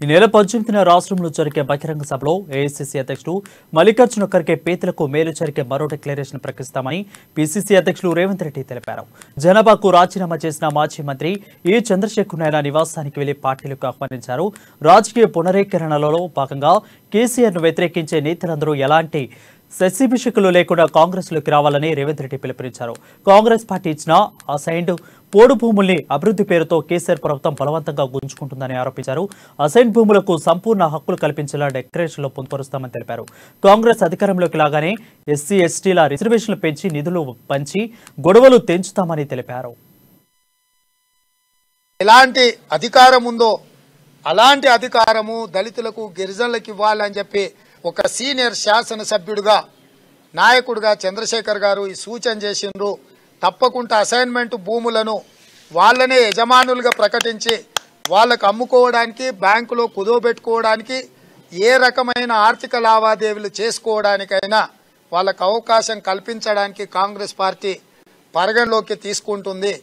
ఈ నెల 18న రాష్ట్రంలో జరిగే బహిరంగ సభలో ఏఐసీసీ అధ్యక్షుడు మల్లికార్జున ఖర్గే పేదలకు మేలు జరిగే మరో డిక్లరేషన్ ప్రకటిస్తామని పీసీసీ అధ్యక్షుడు రేవంత్ రెడ్డి తెలిపారు. జనాభాకు రాజీనామా చేసిన మాజీ మంత్రి ఏ చంద్రశేఖర్ నాయుడు నివాసానికి వెళ్లి పార్టీలకు ఆహ్వానించారు. రాజకీయ పునరీకరణలలో భాగంగా కేసీఆర్ను వ్యతిరేకించే నేతలందరూ ఎలాంటి శశిభిషకులు లేకుండా కాంగ్రెస్లోకి రావాలని రేవంత్ రెడ్డి పిలుపునిచ్చారు. కాంగ్రెస్ పార్టీ ఇచ్చిన అసైన్డ్ పోడు భూముల్ని అభివృద్ధి పేరుతో కేసీఆర్ ప్రభుత్వం బలవంతంగా గుంజుకుంటుందని ఆరోపించారు. అసైన్ భూములకు సంపూర్ణ హక్కులు కల్పించేలా డిక్లరేషన్లో పొందుపరుస్తామని తెలిపారు. కాంగ్రెస్ అధికారంలోకి లాగానే ఎస్సీ ఎస్టీల రిజర్వేషన్లు పెంచి నిధులు పంచి గొడవలు తెంచుతామని తెలిపారు. ఎలాంటి అధికారం ఉందో అలాంటి అధికారము దళితులకు గిరిజనులకు ఇవ్వాలని చెప్పి ఒక సీనియర్ శాసనసభ్యుడిగా నాయకుడిగా చంద్రశేఖర్ గారు ఈ సూచన చేసిండ్రు. తప్పకుండా అసైన్మెంట్ భూములను వాళ్ళనే యజమానులుగా ప్రకటించి వాళ్ళకు అమ్ముకోవడానికి బ్యాంకులో కుదోబెట్టుకోవడానికి ఏ రకమైన ఆర్థిక లావాదేవీలు చేసుకోవడానికైనా వాళ్ళకు అవకాశం కల్పించడానికి కాంగ్రెస్ పార్టీ పరిగణలోకి తీసుకుంటుంది.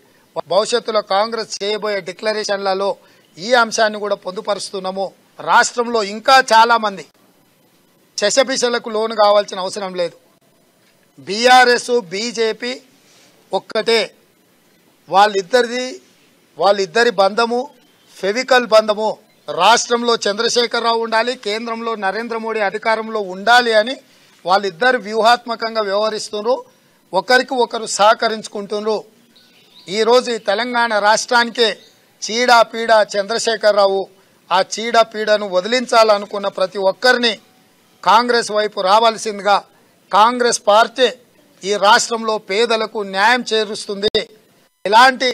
భవిష్యత్తులో కాంగ్రెస్ చేయబోయే డిక్లరేషన్లలో ఈ అంశాన్ని కూడా పొందుపరుస్తున్నాము. రాష్ట్రంలో ఇంకా చాలా మంది శశభిషలకు లోను కావాల్సిన అవసరం లేదు. బీఆర్ఎస్ బీజేపీ ఒక్కటే, వాళ్ళిద్దరి బంధము ఫెవికల్ బంధము. రాష్ట్రంలో చంద్రశేఖరరావు ఉండాలి, కేంద్రంలో నరేంద్ర మోడీ అధికారంలో ఉండాలి అని వాళ్ళిద్దరు వ్యూహాత్మకంగా వ్యవహరిస్తున్నారు. ఒకరికి ఒకరు సహకరించుకుంటున్నారు. ఈరోజు ఈ తెలంగాణ రాష్ట్రానికే చీడాపీడ చంద్రశేఖరరావు. ఆ చీడపీడను వదిలించాలనుకున్న ప్రతి ఒక్కరిని కాంగ్రెస్ వైపు రావాల్సిందిగా కాంగ్రెస్ పార్టీ ఈ రాష్ట్రంలో పేదలకు న్యాయం చేరుస్తుంది. ఎలాంటి